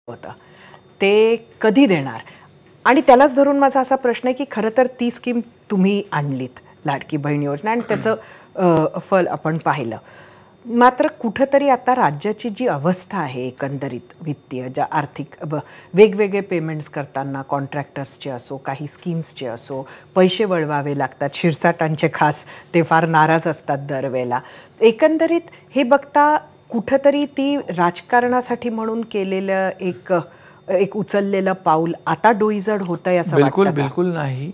होतं ते कधी देणार? आणि त्यालाच धरून माझा असा प्रश्न आहे की खरं तर ती स्कीम तुम्ही आणलीत, लाडकी बहीण योजना, आणि त्याचं फल आपण पाहिलं. मात्र कुठंतरी आता राज्याची जी अवस्था आहे एकंदरीत वित्तीय, ज्या आर्थिक वेगवेगळे पेमेंट्स करताना कॉन्ट्रॅक्टर्सचे असो, काही स्कीम्सचे असो, पैसे वळवावे लागतात. शिरसाटांचे खास ते फार नाराज असतात दरवेळेला. एकंदरीत हे बघता कुठंतरी ती राजकारणासाठी म्हणून केलेलं एक उचललेलं पाऊल आता डोईजड होतंय असं वाटतं बिलकुल का? बिलकुल नाही.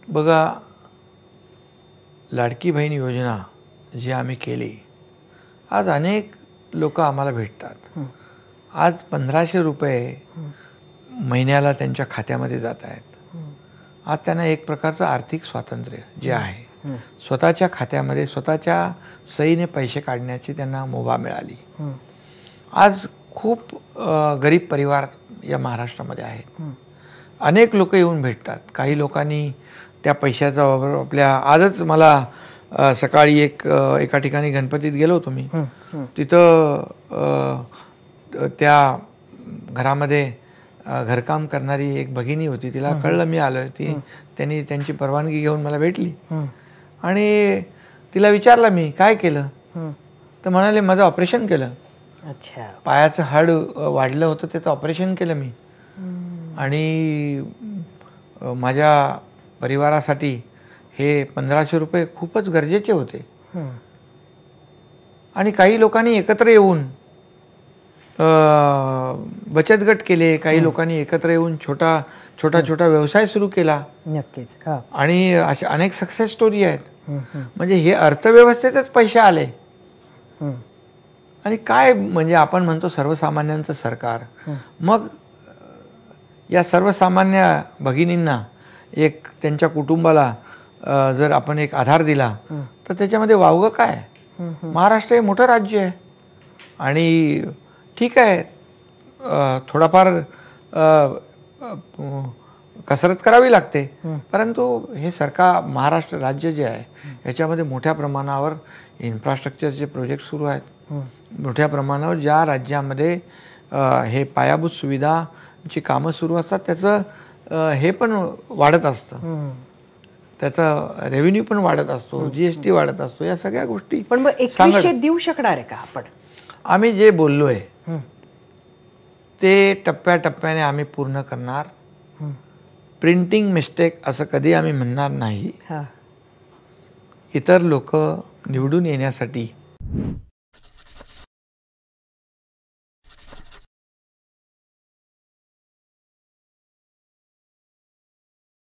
बघा, लाडकी बहीण योजना जी आम्ही केली, आज अनेक लोक आम्हाला भेटतात. आज 1500 रुपये महिन्याला त्यांच्या खात्यामध्ये जात आहेत. आज त्यांना एक प्रकारचं आर्थिक स्वातंत्र्य जे आहे, स्वतःच्या खात्यामध्ये स्वतःच्या सहीने पैसे काढण्याची त्यांना मुभा मिळाली. आज खूप गरीब परिवार या महाराष्ट्रामध्ये आहेत. अनेक लोक येऊन भेटतात. काही लोकांनी त्या पैशाचा वापर आपल्या, आजच मला सकाळी एका ठिकाणी गणपतीत गेलो होतो मी. तिथं त्या घरामध्ये घरकाम करणारी एक भगिनी होती. तिला कळलं मी आलोय. त्यांनी त्यांची परवानगी घेऊन मला भेटली आणि तिला विचारलं मी काय केलं, तर म्हणाले माझं ऑपरेशन केलं. अच्छा. पायाचं हाड वाढलं होतं, त्याचं ऑपरेशन केलं मी. आणि माझ्या परिवारासाठी हे 1500 रुपये खूपच गरजेचे होते. आणि काही लोकांनी एकत्र येऊन बचत गट केले. काही लोकांनी एकत्र येऊन छोटा व्यवसाय सुरू केला. नक्कीच. आणि अशा अनेक सक्सेस स्टोरी आहेत. म्हणजे हे अर्थव्यवस्थेतच पैसे आले. आणि काय म्हणजे आपण म्हणतो सर्वसामान्यांचं सरकार. मग या सर्वसामान्य भगिनींना एक त्यांच्या कुटुंबाला जर आपण एक आधार दिला तर त्याच्यामध्ये वावगं काय? महाराष्ट्र हे मोठं राज्य आहे आणि ठीक आहे, थोडाफार कसरत करावी लागते, परंतु हे सरकार, महाराष्ट्र राज्य जे आहे याच्यामध्ये मोठ्या प्रमाणावर इन्फ्रास्ट्रक्चरचे प्रोजेक्ट सुरू आहेत. मोठ्या प्रमाणावर ज्या राज्यामध्ये हे पायाभूत सुविधांची कामं सुरू असतात त्याचं हे पण वाढत असतं, त्याचा रेव्हेन्यू पण वाढत असतो, जीएसटी वाढत असतो. या सगळ्या गोष्टी पण मग 2100 देऊ शकणार आहे का आपण? आम्ही जे बोललोय ते टप्प्याटप्प्याने आम्ही पूर्ण करणार. प्रिंटिंग मिस्टेक असं कधी आम्ही म्हणणार नाही. इतर लोक निवडून येण्यासाठी